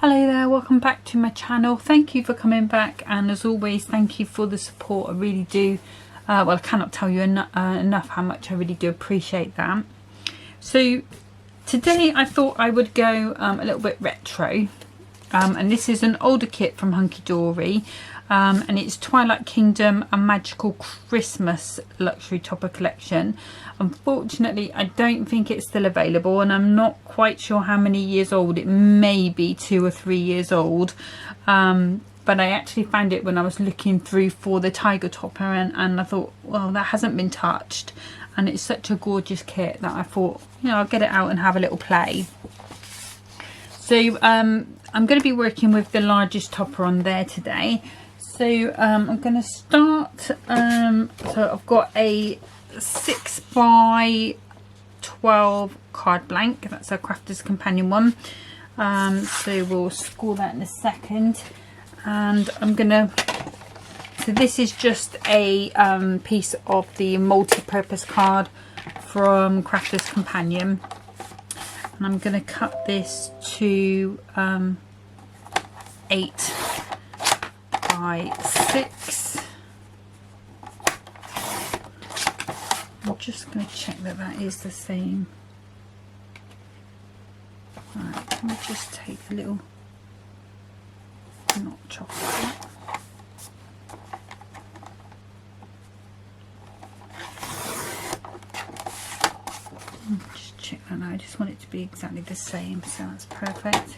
Hello there, welcome back to my channel. Thank you for coming back, and as always thank you for the support. I really do well, I cannot tell you enough how much I really do appreciate that. So today I thought I would go a little bit retro, and this is an older kit from Hunkydory, and it's Twilight Kingdom, a magical Christmas luxury topper collection. Unfortunately I don't think it's still available, and I'm not quite sure how many years old. It may be 2 or 3 years old, but I actually found it when I was looking through for the tiger topper, and I thought, well, that hasn't been touched, and it's such a gorgeous kit that I thought, you know, I'll get it out and have a little play. So I'm going to be working with the largest topper on there today. So I'm going to start, so I've got a 6 by 12 card blank. That's a Crafter's Companion one. So we'll score that in a second. And I'm going to, so this is just a piece of the multi-purpose card from Crafter's Companion. And I'm going to cut this to 8 by 6. I'm just going to check that that is the same. Right, let me just take a little notch off that. Just check that now. I just want it to be exactly the same, so that's perfect.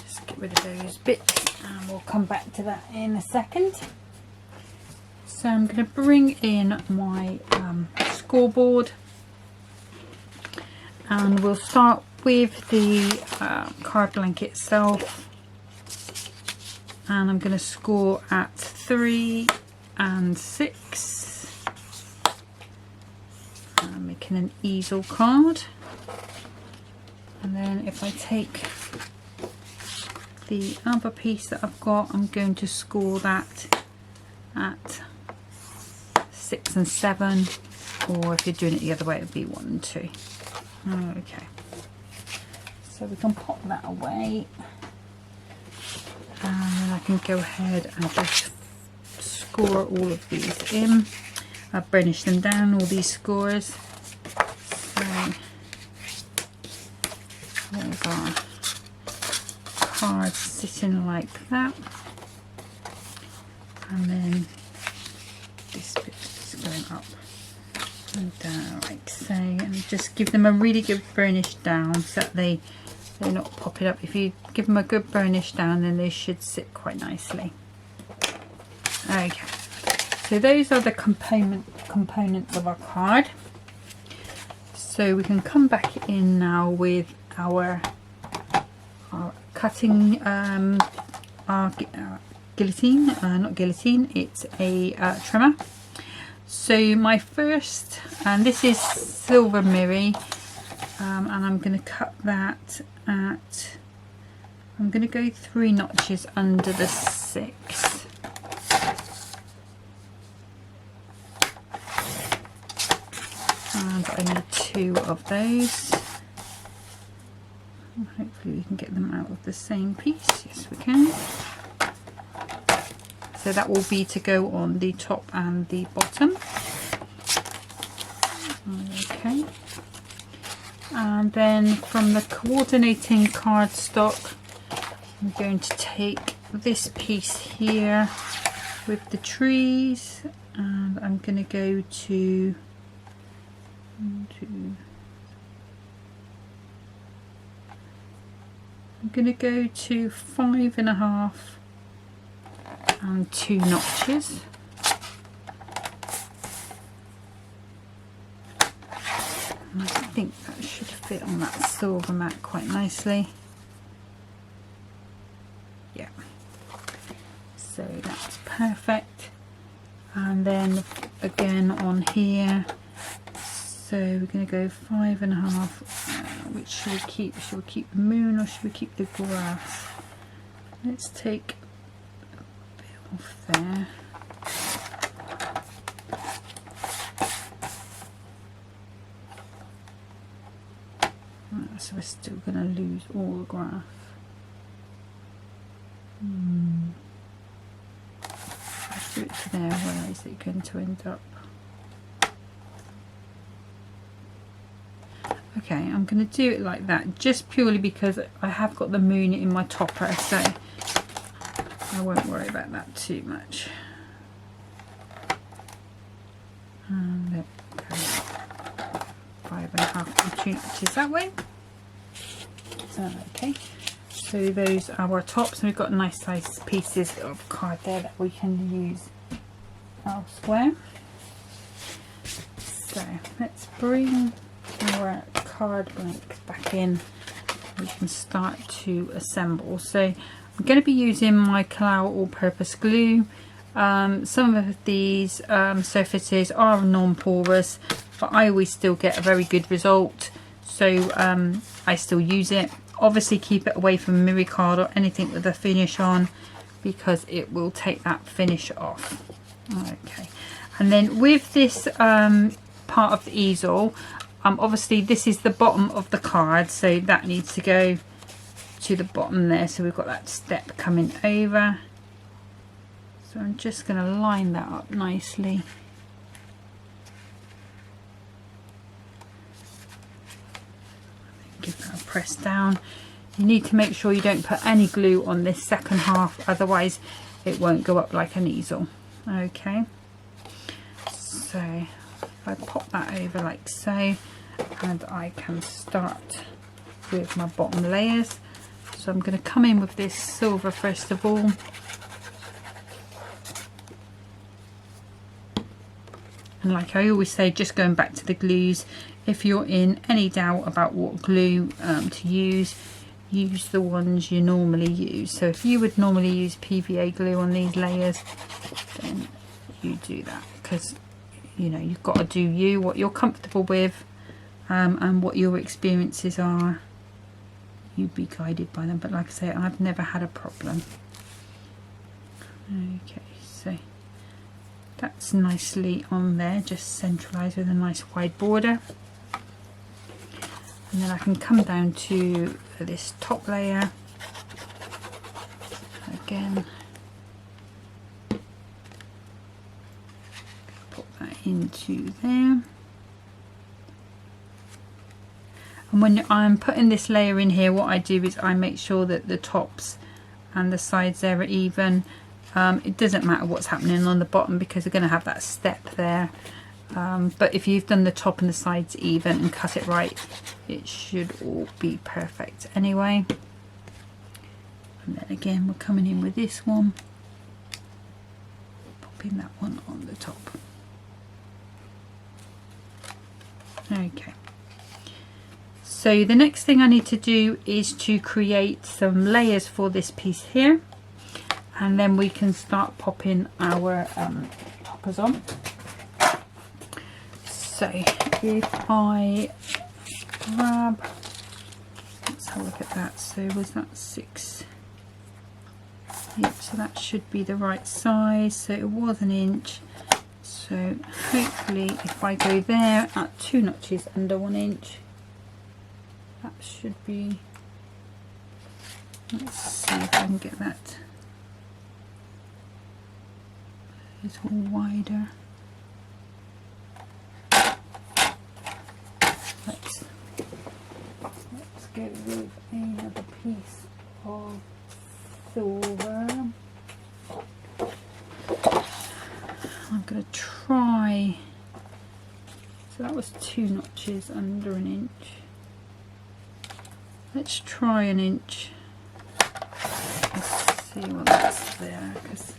Just get rid of those bits and we'll come back to that in a second. So I'm going to bring in my scoreboard, and we'll start with the card blanket itself, and I'm going to score at 3 and 6. I'm making an easel card, and then if I take the other piece that I've got, I'm going to score that at 6 and 7, or if you're doing it the other way, it would be 1 and 2. Okay, so we can pop that away, and then I can go ahead and just score all of these in. I've burnished them down, all these scores. So there's our cards sitting like that, and then this bit is going up and down like so, and just give them a really good burnish down so that they're not popping up. If you give them a good burnish down, then they should sit quite nicely. Okay, so those are the components of our card. So we can come back in now with our cutting, our guillotine, not guillotine, it's a trimmer. So my first, and this is silver mirror, and I'm going to cut that at, I'm going to go 3 notches under the 6. And I need 2 of those. And hopefully we can get them out of the same piece. Yes, we can. So that will be to go on the top and the bottom. Okay. And then from the coordinating cardstock, I'm going to take this piece here with the trees, and I'm going to go to 1, 2. I'm going to go to 5.5 and 2 notches. And I think that should fit on that silver mat quite nicely. Yeah, so that's perfect. And then again on here, so we're going to go 5.5. Which should we keep? Should we keep the moon or should we keep the grass? Let's take a bit off there. So we're still going to lose all the graph. Let's do it to there. Where is it going to end up? Okay, I'm going to do it like that, just purely because I have got the moon in my topper, so I won't worry about that too much. And there we go. 5.5 2 inches that way. Okay, so those are our tops, and we've got nice size pieces of card there that we can use elsewhere. So let's bring our card blanks back in. We can start to assemble. So I'm going to be using my Clow all-purpose glue. Some of these surfaces are non-porous, but I always still get a very good result, so I still use it. Obviously keep it away from mirror card or anything with a finish on, because it will take that finish off. Okay, and then with this part of the easel, obviously this is the bottom of the card, so that needs to go to the bottom there, so we've got that step coming over. So I'm just going to line that up nicely. Give that a press down. You need to make sure you don't put any glue on this second half, otherwise it won't go up like an easel. Okay, so if I pop that over like so, and I can start with my bottom layers. So I'm going to come in with this silver first of all. And like I always say, just going back to the glues, if you're in any doubt about what glue to use the ones you normally use. So if you would normally use PVA glue on these layers, then you do that, because you know you've got to do what you're comfortable with, and what your experiences are. You'd be guided by them, but like I say, I've never had a problem. Okay, so that's nicely on there, just centralised with a nice wide border. And then I can come down to this top layer again, put that into there. And when I'm putting this layer in here, what I do is I make sure that the tops and the sides there are even. It doesn't matter what's happening on the bottom, because they're going to have that step there. But if you've done the top and the sides even and cut it right, it should all be perfect anyway. And then again, we're coming in with this one, popping that one on the top. Okay. So the next thing I need to do is to create some layers for this piece here, and then we can start popping our toppers on. So if I grab, let's have a look at that. So was that 6? Yep, so that should be the right size. So it was 1 inch. So hopefully if I go there at 2 notches under 1 inch, that should be, let's see if I can get that a little wider. Let's go with another piece of silver. I'm going to try, so that was 2 notches under 1 inch. Let's try 1 inch. Let's see what that's there, because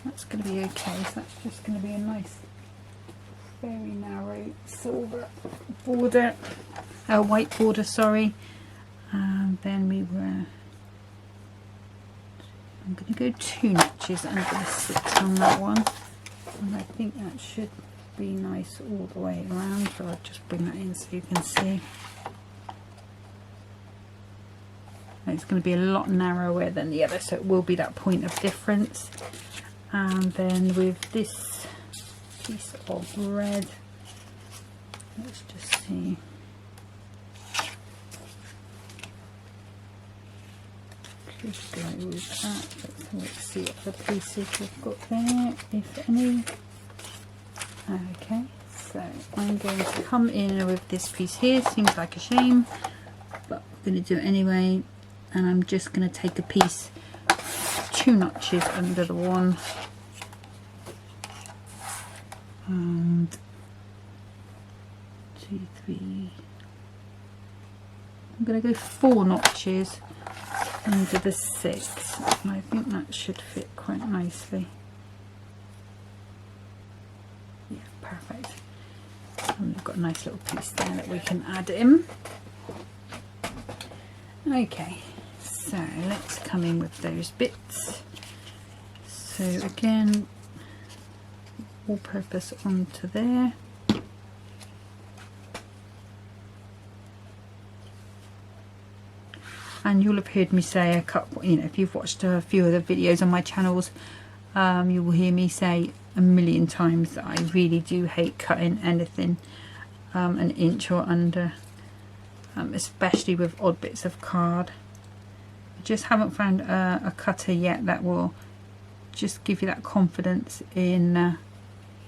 that's going to be okay. So that's just going to be a nice, very narrow silver border, white border, sorry. And then I'm going to go 2 notches under the 6 on that one, and I think that should be nice all the way around. So I'll just bring that in so you can see. And it's going to be a lot narrower than the other, so it will be that point of difference. And then with this piece of red. Let's just see. Could go with that. Let's see what the pieces we've got there, if any. Okay, so I'm going to come in with this piece here. Seems like a shame, but I'm going to do it anyway. And I'm just going to take a piece, 2 notches under the one, and 2, 3. I'm going to go 4 notches under the 6, and I think that should fit quite nicely. Yeah, perfect. And we've got a nice little piece there that we can add in. Okay, so let's come in with those bits. So again, all purpose onto there. And you'll have heard me say a couple, you know, if you've watched a few of the videos on my channels, you will hear me say a million times that I really do hate cutting anything an inch or under, especially with odd bits of card. I just haven't found a cutter yet that will just give you that confidence in,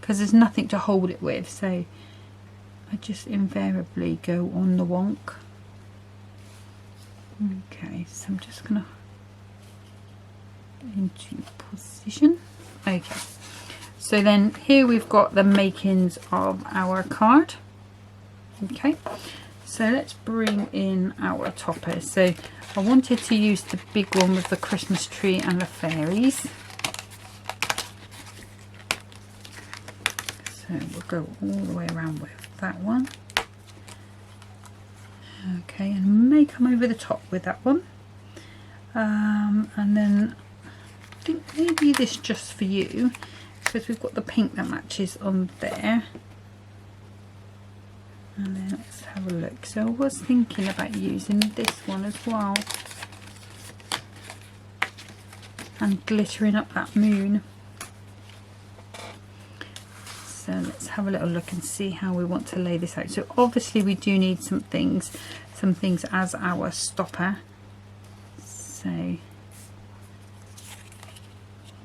because there's nothing to hold it with, so I just invariably go on the wonk. Okay, so I'm just gonna into position. Okay, so then here we've got the makings of our card. Okay, so let's bring in our topper. So I wanted to use the big one with the Christmas tree and the fairies, so we'll go all the way around with that one. Okay, and may come over the top with that one, and then I think maybe this just for you, because we've got the pink that matches on there. And then let's have a look. So I was thinking about using this one as well and glittering up that moon. So let's have a little look and see how we want to lay this out. So obviously we do need some things as our stopper. So I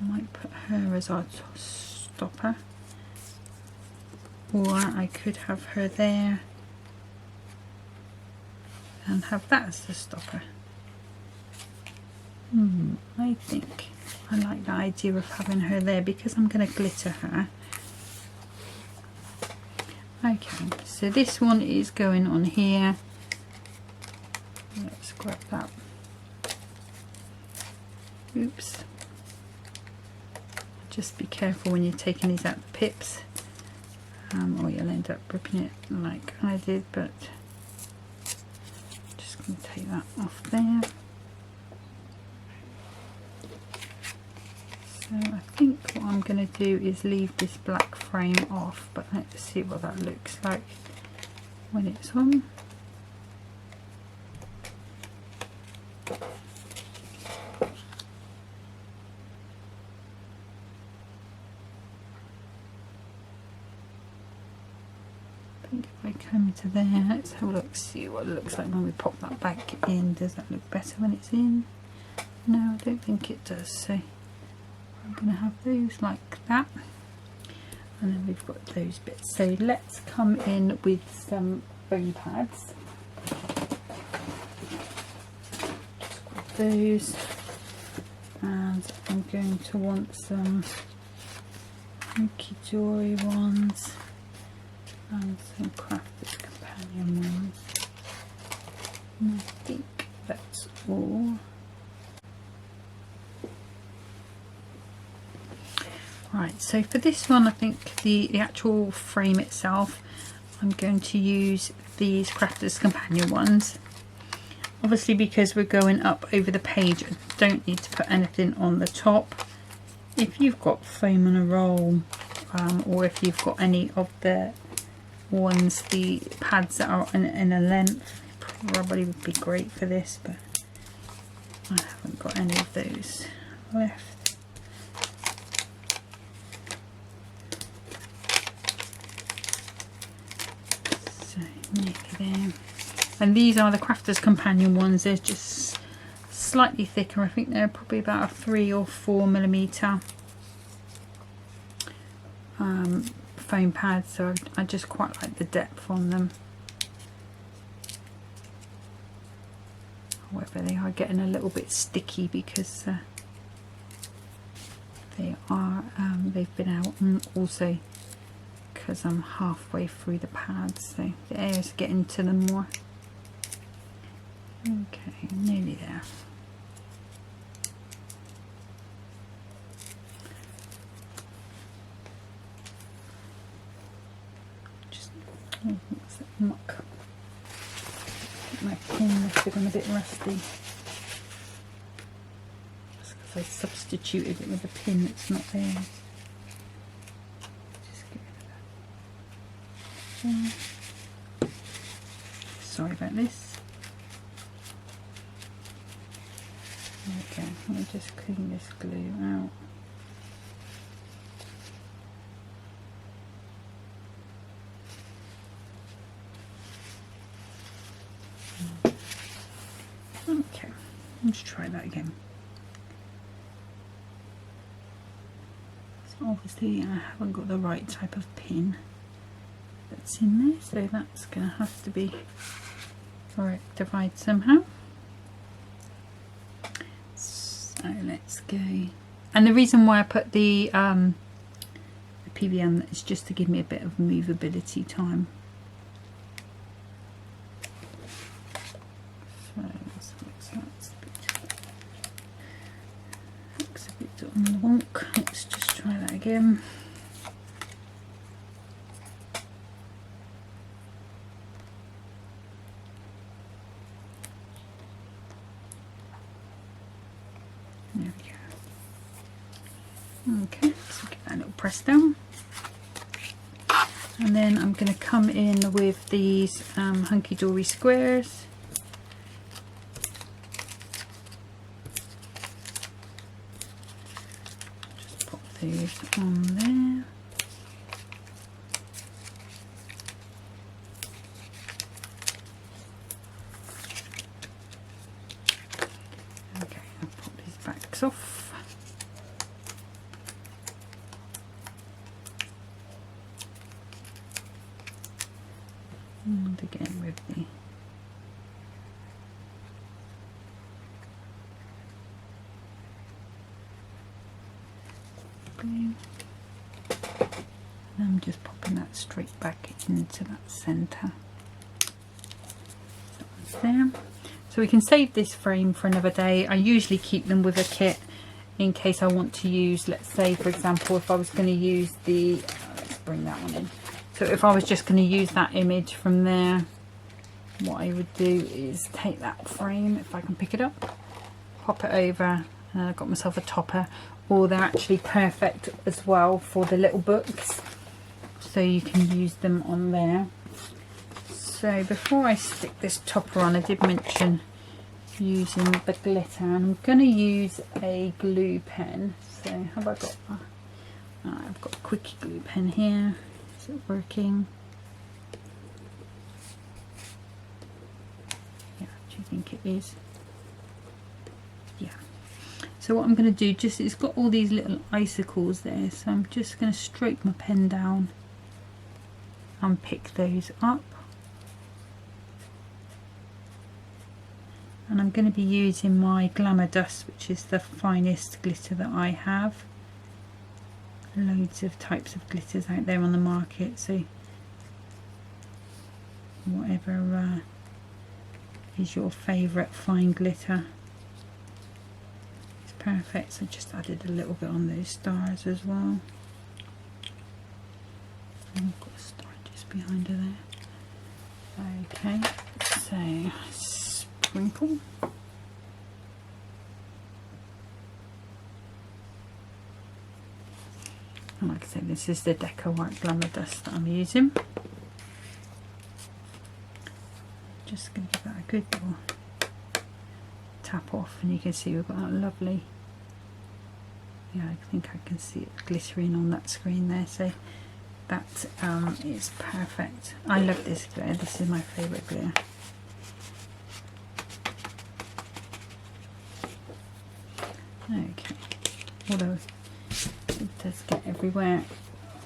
might put her as our stopper, or I could have her there and have that as the stopper. I think I like the idea of having her there because I'm going to glitter her. Okay, so this one is going on here. Let's grab that. Oops. Just be careful when you're taking these out the pips, or you'll end up ripping it like I did, but just going to take that off there. So I think what I'm going to do is leave this black frame off, but let's see what that looks like when it's on. I think if I come into there, let's have a look, see what it looks like when we pop that back in. Does that look better when it's in? No, I don't think it does. So I'm going to have those like that, and then we've got those bits. So let's come in with some foam pads. Just grab those, and I'm going to want some Hunkydory ones and some Crafter's Companion ones, and I think that's all. Right, so for this one, I think the actual frame itself, I'm going to use these Crafter's Companion ones. Obviously, because we're going up over the page, I don't need to put anything on the top. If you've got foam on a roll, or if you've got any of the ones, the pads that are in a length, probably would be great for this, but I haven't got any of those left. there. And these are the Crafter's Companion ones. They're just slightly thicker. I think they're probably about a 3 or 4 millimeter foam pad, so I just quite like the depth on them. However, they are getting a little bit sticky because they've been out, and also because I'm halfway through the pads, so the air's getting to them more. Okay, nearly there. Oh, what's that muck? My pin must have gone a bit rusty. Just because I substituted it with a pin that's not there. Just get rid of that. Sorry about this. Okay, let me just clean this glue out. Okay, let's try that again. So obviously I haven't got the right type of pin that's in there, so that's going to have to be rectified somehow. So let's go. And the reason why I put the PVM is just to give me a bit of movability time. On the wonk. Let's just try that again. There we go. Okay, so get that little press down. And then I'm going to come in with these Hunkydory squares. These on there. Okay, I'll pop these backs off. And again with the glue. And I'm just popping that straight back into that centre. So that's there. So we can save this frame for another day. I usually keep them with a kit in case I want to use, let's say for example, if I was going to use the, let's bring that one in. So if I was just going to use that image from there, what I would do is take that frame, if I can pick it up, pop it over, and I've got myself a topper. Or they're actually perfect as well for the little books, so you can use them on there. So before I stick this topper on, I did mention using the glitter, and I'm going to use a glue pen. So have I got I've got a quickie glue pen here. Is it working? Yeah, do you think it is? Yeah. So what I'm going to do, just it's got all these little icicles there, so I'm just going to stroke my pen down and pick those up. And I'm going to be using my Glamour Dust, which is the finest glitter that I have. Loads of types of glitters out there on the market, so whatever is your favourite fine glitter, perfect. So just added a little bit on those stars as well. I've got a star just behind her there. Okay, so sprinkle. And like I said, this is the Deco White Glamour Dust that I'm using. Just going to give that a good little tap off, and you can see we've got that lovely, yeah, I think I can see it glittering on that screen there. So that is perfect. I love this glue. This is my favourite glue. Okay, although it does get everywhere.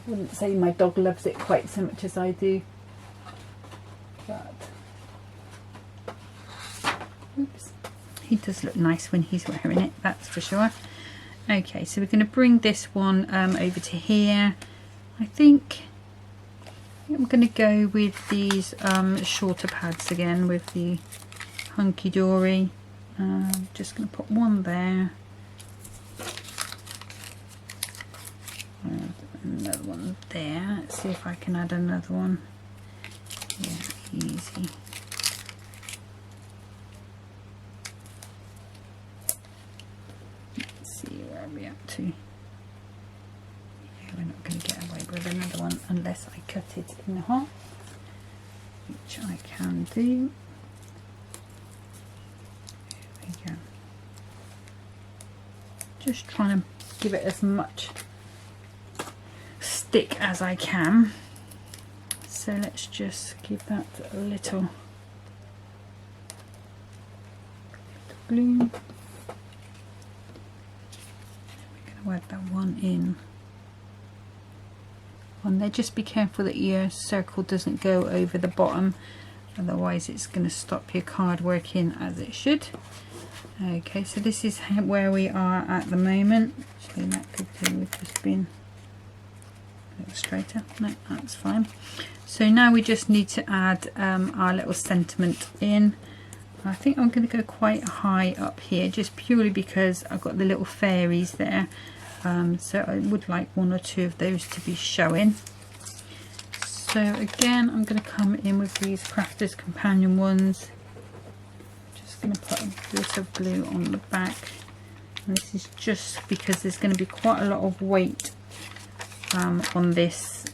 I wouldn't say my dog loves it quite so much as I do, but oops, he does look nice when he's wearing it, that's for sure. Okay, so we're going to bring this one over to here. I think I'm going to go with these shorter pads again with the Hunkydory. Just going to put one there. Another one there. Let's see if I can add another one. Yeah, easy. Let's see where we're up to. Yeah, we're not going to get away with another one unless I cut it in half, which I can do. There we go. Just trying to give it as much stick as I can. So let's just give that a little glue. We're going to add that one in on there. Just be careful that your circle doesn't go over the bottom, otherwise it's going to stop your card working as it should. Okay, so this is where we are at the moment. Actually, that could do with just being a little straighter. No, that's fine. So now we just need to add our little sentiment in. I think I'm going to go quite high up here, just purely because I've got the little fairies there. So I would like one or two of those to be showing. So again, I'm going to come in with these Crafter's Companion ones. Just going to put a bit of glue on the back. And this is just because there's going to be quite a lot of weight on this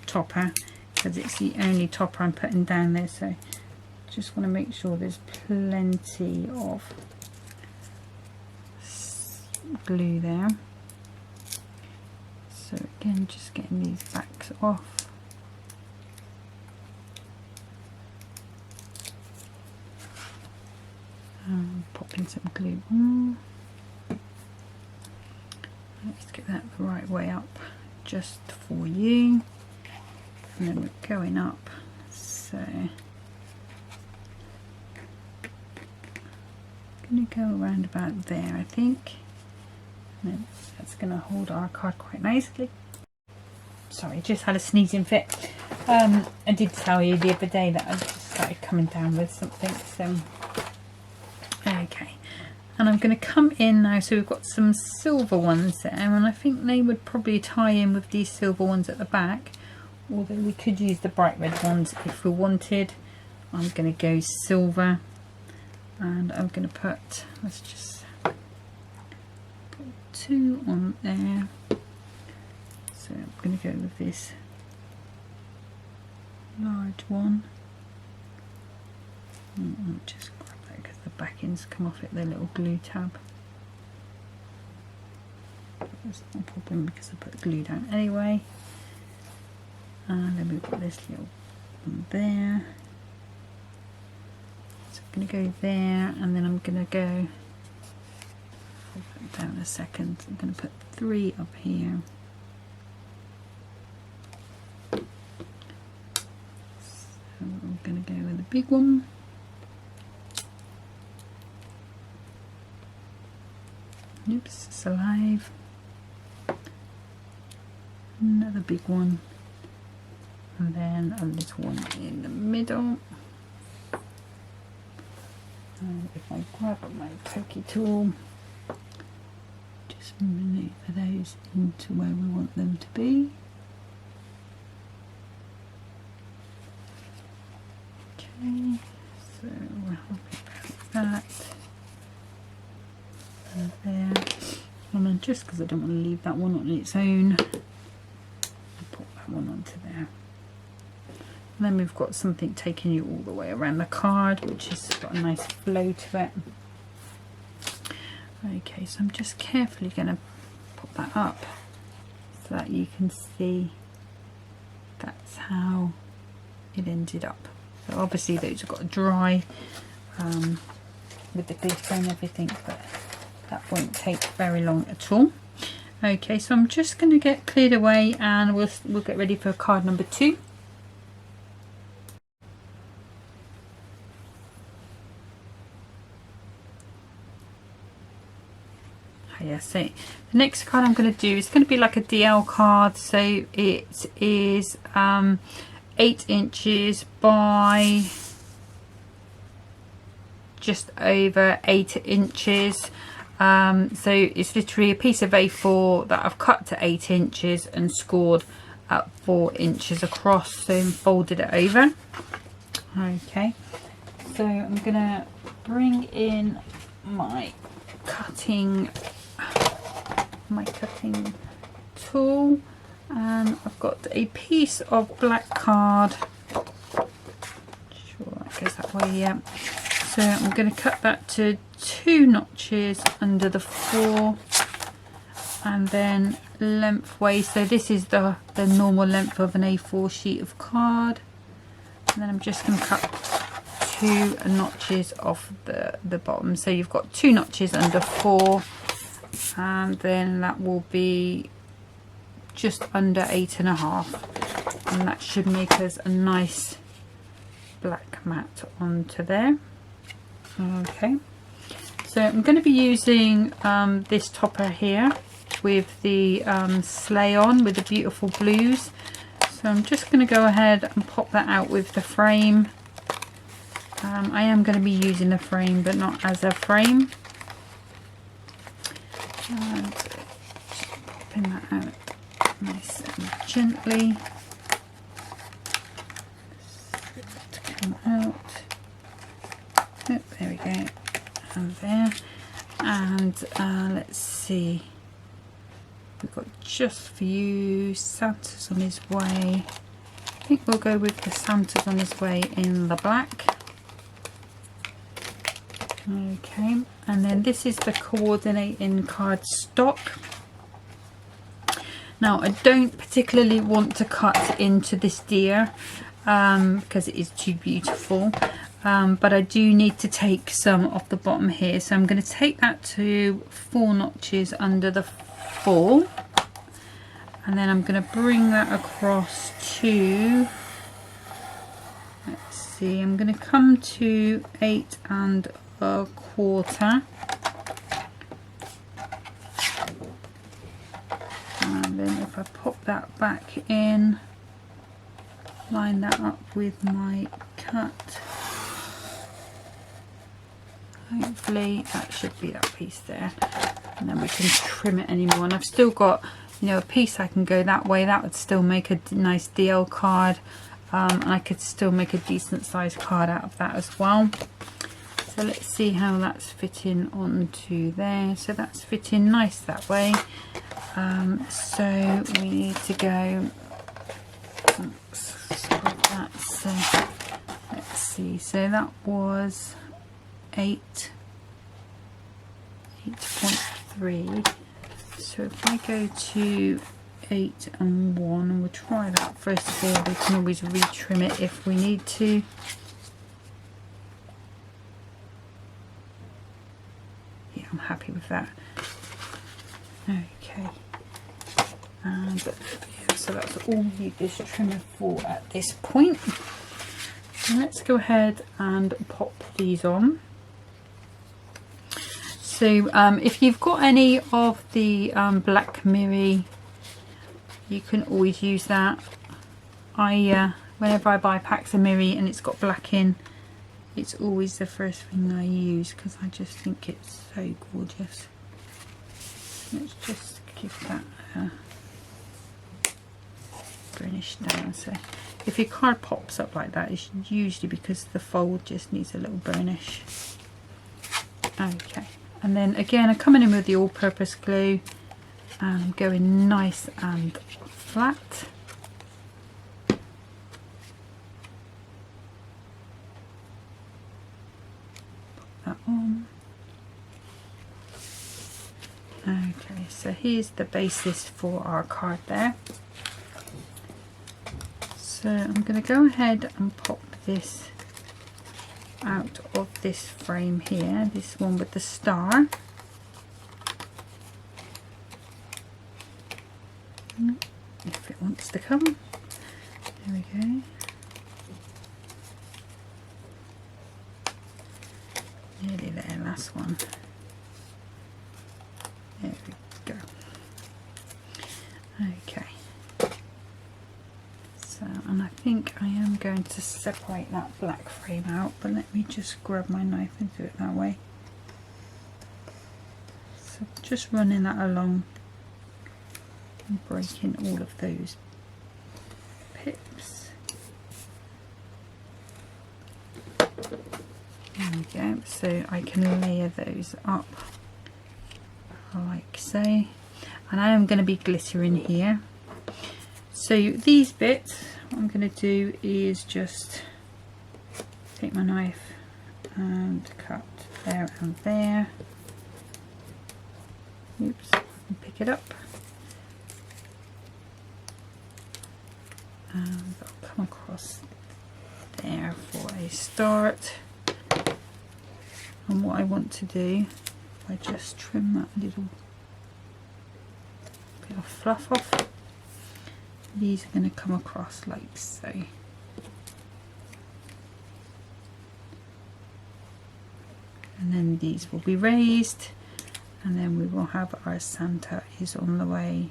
topper, because it's the only topper I'm putting down there. So just want to make sure there's plenty of glue there. So again, just getting these backs off. Popping some glue on. Let's get that the right way up just for you. And then we're going up. So I'm going to go around about there, I think. And then that's going to hold our card quite nicely. Sorry, just had a sneezing fit. I did tell you the other day that I just started coming down with something. So okay, and I'm going to come in now. So we've got some silver ones there, and I think they would probably tie in with these silver ones at the back, although we could use the bright red ones if we wanted. I'm going to go silver, and I'm going to put, let's just put 2 on there. So I'm going to go with this large one. I'll just grab that because the backings come off it, the little glue tab. That's not a problem because I put glue down anyway. And then we've got this little one there. So I'm going to go there, and then I'm going to go, I'll put it down a second, I'm going to put 3 up here. So I'm going to go with the big one. Oops, it's alive. Another big one, and then a little one in the middle. And if I grab my pokey tool, just maneuver those into where we want them to be. Okay, so we're happy about that. And there, and then just because I don't want to leave that one on its own, I'll put that one onto there. And then we've got something taking you all the way around the card, which has got a nice flow to it. Okay, so I'm just carefully going to put that up so that you can see that's how it ended up. So obviously those have got to dry with the glitter and everything, but that won't take very long at all. Okay, so I'm just going to get cleared away and we'll get ready for card number 2. Yeah, so the next card I'm going to do is going to be like a DL card. So it is 8 inches by just over 8 inches. So it's literally a piece of A4 that I've cut to 8 inches and scored at 4 inches across, so folded it over. Okay, so I'm going to bring in my cutting tool, and I've got a piece of black card. Sure that goes that way, yeah. So I'm going to cut that to 2 notches under the 4, and then lengthways. So this is the normal length of an A4 sheet of card, and then I'm just going to cut 2 notches off the bottom. So you've got 2 notches under 4, and then that will be just under 8.5, and that should make us a nice black mat onto there. Okay, so I'm going to be using this topper here with the sleigh on with the beautiful blues. So I'm just going to go ahead and pop that out with the frame. I am going to be using the frame, but not as a frame. And just popping that out nice and gently. To come out. Oh, there we go, and there, and let's see, we've got Just For You, Santa's on his way. I think we'll go with the Santa's on his way in the black. Okay, and then this is the coordinating card stock. Now I don't particularly want to cut into this deer because it is too beautiful. But I do need to take some off the bottom here, so I'm going to take that to 4 notches under the 4, and then I'm going to bring that across to, let's see, I'm going to come to 8 1/4, and then if I pop that back in, line that up with my cut. Hopefully that should be that piece there, and then we can trim it anymore. And I've still got, you know, a piece I can go that way. That would still make a nice DL card, and I could still make a decent sized card out of that as well. So let's see how that's fitting onto there. So that's fitting nice that way. So we need to go, so let's see, so that was 8.3. So if I go to 8 and 1, and we'll try that first of all. We can always retrim it if we need to. Yeah, I'm happy with that. Okay, but yeah, so that's all we need this trimmer for at this point. So let's go ahead and pop these on. So if you've got any of the black mirror, you can always use that. Whenever I buy packs of mirror and it's got black in, it's always the first thing I use because I just think it's so gorgeous. Let's just give that a burnish down. So if your card pops up like that, it's usually because the fold just needs a little burnish. Okay, and then again I'm coming in with the all-purpose glue and I'm going nice and flat. Put that on. Okay, so here's the basis for our card there. So So I'm going to go ahead and pop this out of this frame here, this one with the star. If it wants to come. There we go. Nearly there, last one. There we go. Okay. So, and I think I am going to separate that black frame out, but let me just grab my knife and do it that way. So just running that along and breaking all of those pips. There we go, so I can layer those up like so, and I am going to be glittering here. So these bits, what I'm going to do is just take my knife and cut there and there. Oops, and pick it up, and I'll come across there for a start. And what I want to do, I just trim that little bit of fluff off. These are going to come across like so. And then these will be raised, and then we will have our Santa is on the way.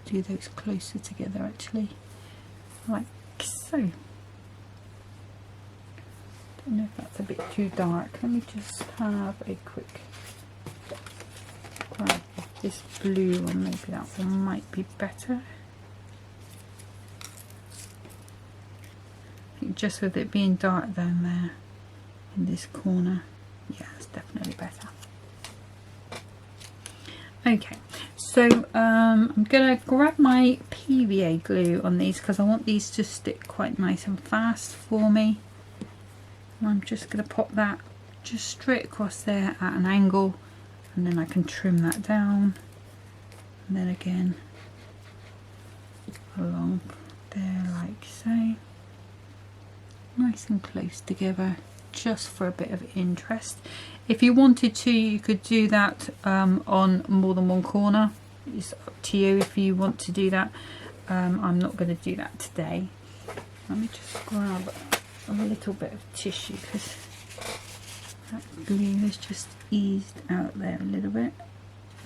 Do those closer together actually, like so. Don't know if that's a bit too dark. Let me just have a quick grab of this blue one. Maybe that one might be better. I think just with it being dark down there in this corner, yeah, it's definitely better. Okay, so I'm gonna grab my PVA glue on these because I want these to stick quite nice and fast for me. I'm just going to pop that just straight across there at an angle, and then I can trim that down, and then again along there like so, nice and close together, just for a bit of interest. If you wanted to, you could do that on more than one corner. It's up to you if you want to do that. I'm not going to do that today. Let me just grab a little bit of tissue because that glue has just eased out there a little bit,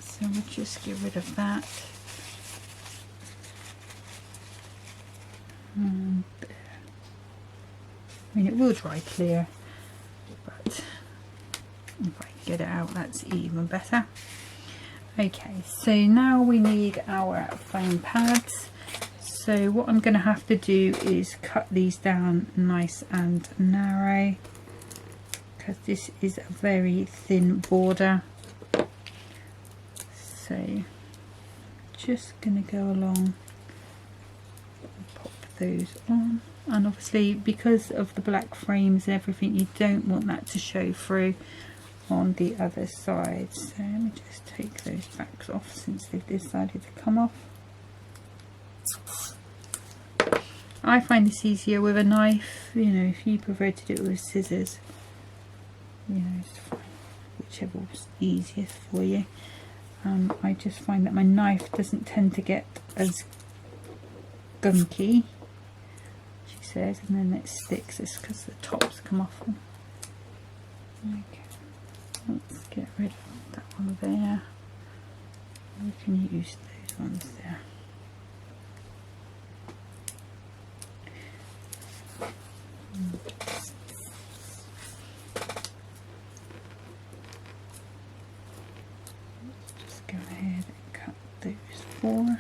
so we'll just get rid of that. And there. I mean, it will dry clear, but if I get it out, that's even better. Okay, so now we need our foam pads. So what I'm going to have to do is cut these down nice and narrow, because this is a very thin border. So just going to go along and pop those on, and obviously because of the black frames and everything, you don't want that to show through on the other side. So let me just take those backs off since they've decided to come off. I find this easier with a knife. You know, if you prefer to do it with scissors, you know, it's fine, whichever was easiest for you. I just find that my knife doesn't tend to get as gunky, she says, and then it sticks. It's because the tops come off. Okay, let's get rid of that one there. We can use those ones there. Just go ahead and cut those four.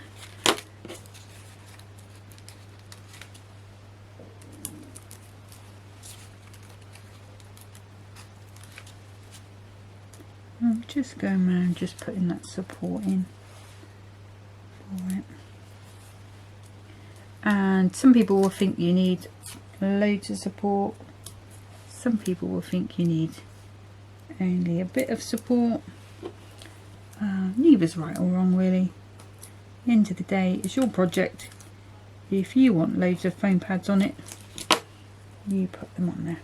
I'm just going around just putting that support in for it. And some people will think you need loads of support. Some people will think you need only a bit of support. Neither's right or wrong really. At the end of the day, it's your project. if you want loads of foam pads on it, you put them on there.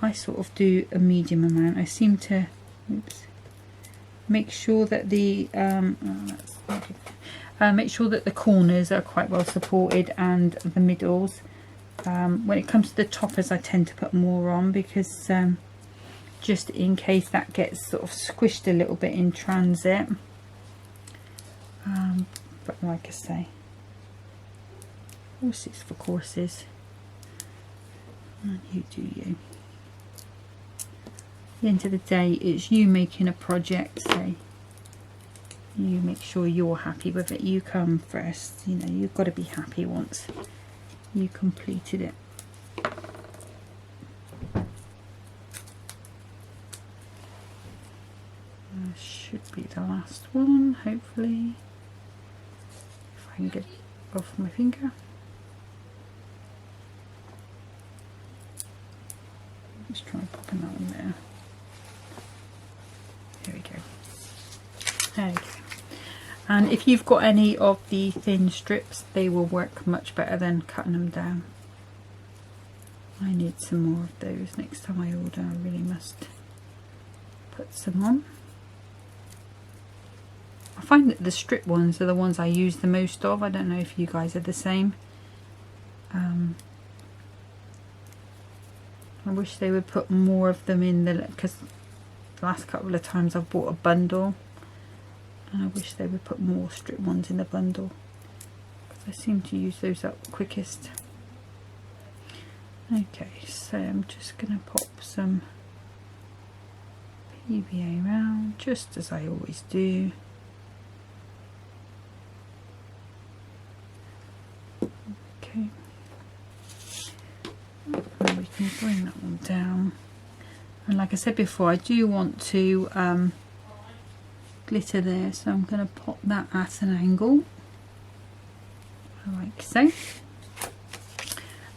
I sort of do a medium amount. I seem to make sure that the make sure that the corners are quite well supported and the middles. When it comes to the toppers, I tend to put more on because just in case that gets sort of squished a little bit in transit. But like I say, horses for courses, and you do you. At the end of the day, it's you making a project, so you make sure you're happy with it. You come first, you know, you've got to be happy once you completed it. This should be the last one, hopefully, if I can get it off my finger. Let's try popping that one there. There we go. There we go. And if you've got any of the thin strips, they will work much better than cutting them down. I need some more of those next time I order. I really must put some on. I find that the strip ones are the ones I use the most of. I don't know if you guys are the same. I wish they would put more of them in the, because the last couple of times I've bought a bundle, and I wish they would put more strip ones in the bundle, because I seem to use those up quickest. Okay, so I'm just going to pop some PVA around, just as I always do. Okay, and we can bring that one down. And like I said before, I do want to glitter there, so I'm going to pop that at an angle, like so.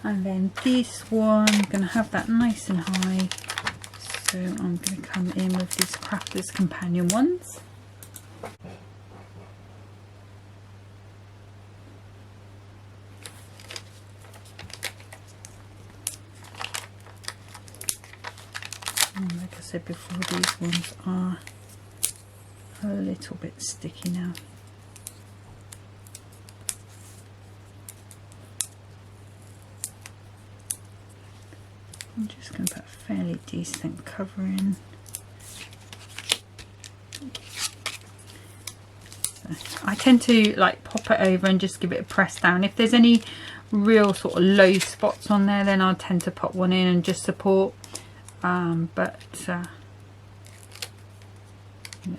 And then this one, I'm going to have that nice and high, so I'm going to come in with these Crafter's Companion ones. And like I said before, these ones are a little bit sticky now. I'm just going to put a fairly decent cover in. So I tend to like pop it over and just give it a press down. If there's any real sort of low spots on there, then I'll tend to pop one in and just support. You know,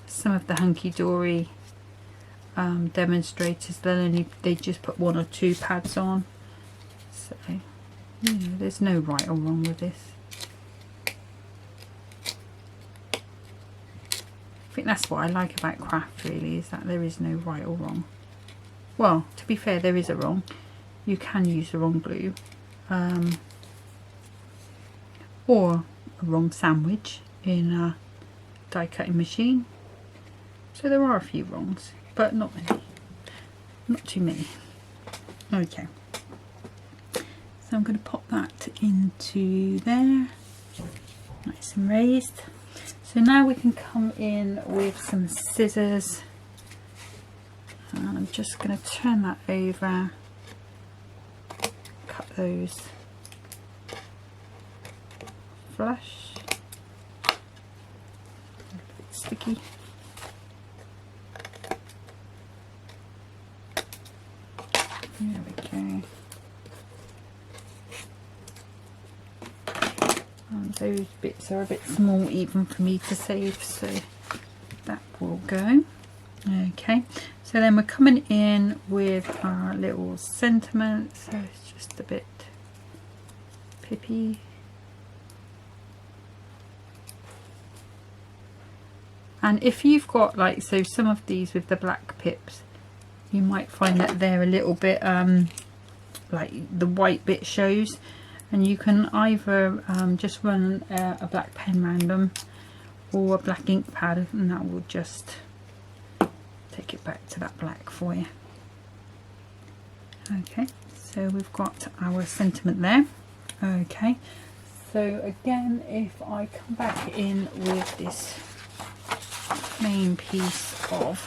some of the Hunkydory demonstrators, they just put 1 or 2 pads on. So, you know, there's no right or wrong with this. I think that's what I like about craft, really, is that there is no right or wrong. Well, to be fair, there is a wrong. You can use the wrong glue. Or a wrong sandwich in a die cutting machine. So there are a few wrongs, but not many. Not too many. Okay. So I'm going to pop that into there, nice and raised. So now we can come in with some scissors, and I'm just going to turn that over, cut those flush, a bit sticky. There we go. And those bits are a bit small even for me to save, so that will go. Okay, so then we're coming in with our little sentiment, so it's just a bit pippy. And if you've got, like, so some of these with the black pips, you might find that they're a little bit like the white bit shows, and you can either just run a black pen around them or a black ink pad, and that will just take take it back to that black for you. Okay, so we've got our sentiment there. Okay, so again, if I come back in with this main piece of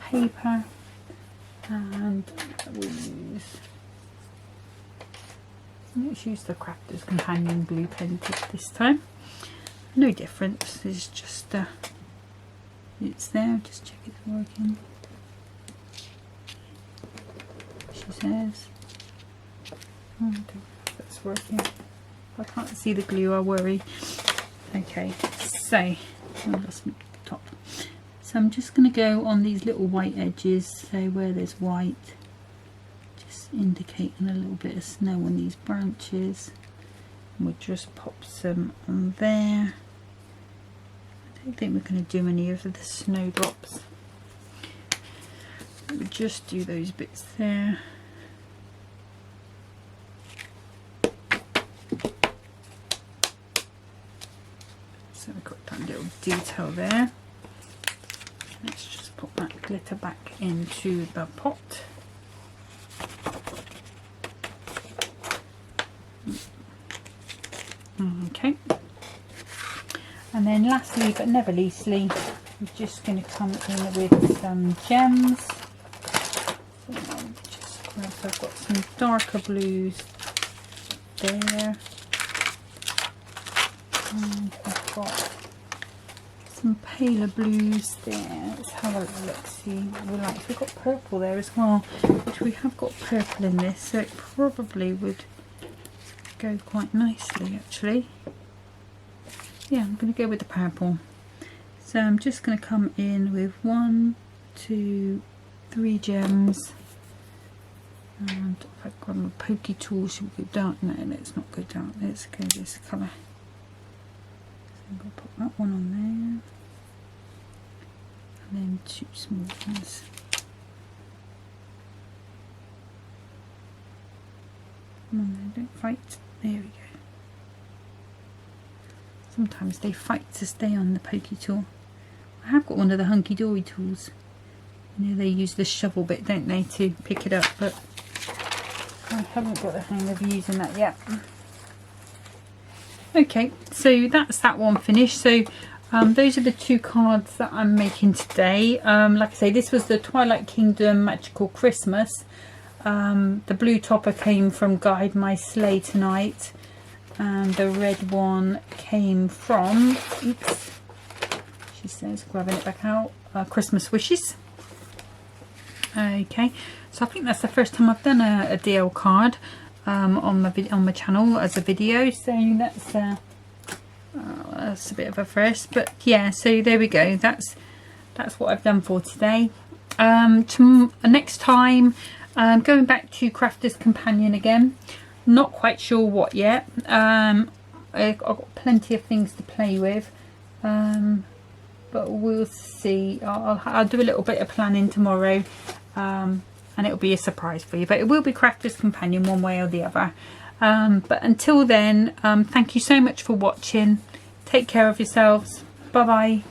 paper, and let's use the Crafter's Companion blue painted this time. No difference, it's just it's there, just check it's working. She says, oh, I don't know if that's working. If I can't see the glue, I worry. Okay, so that's the top. So I'm just going to go on these little white edges, so where there's white, just indicating a little bit of snow on these branches. And we'll just pop some on there. I don't think we're going to do any of the snowdrops. We'll just do those bits there. So we've got that little detail there. Let's just put that glitter back into the pot. Okay. And then lastly, but never leastly, I'm just going to come in with some gems. So I'll just grab, I've got some darker blues there. And I've got some paler blues there. Let's have a look, see what we like. We've got purple there as well, which we have got purple in this, so it probably would go quite nicely actually. Yeah, I'm going to go with the purple. So I'm just going to come in with 1, 2, 3 gems. And if I grab my pokey tool, should we go dark? No, let's not go dark. Let's go this colour. So I'm going to put that one on there. And then 2 small ones. Come on then, don't fight. There we go. Sometimes they fight to stay on the pokey tool. I have got one of the Hunkydory tools. You know, they use the shovel bit, don't they, to pick it up, but I haven't got the hang of using that yet. Okay, so that's that one finished. So those are the 2 cards that I'm making today. Like I say, this was the Twilight Kingdom Magical Christmas. The blue topper came from Guide My Sleigh Tonight, and the red one came from, oops, she says, grabbing it back out, Christmas Wishes. Okay, so I think that's the first time I've done a DL card on my channel as a video, so that's a bit of a first. But yeah, so there we go, that's what I've done for today. Next time, going back to Crafter's Companion again. Not quite sure what yet. I've got plenty of things to play with, but we'll see. I'll do a little bit of planning tomorrow, and it'll be a surprise for you, but it will be Crafter's Companion one way or the other. But until then, thank you so much for watching. Take care of yourselves. Bye bye.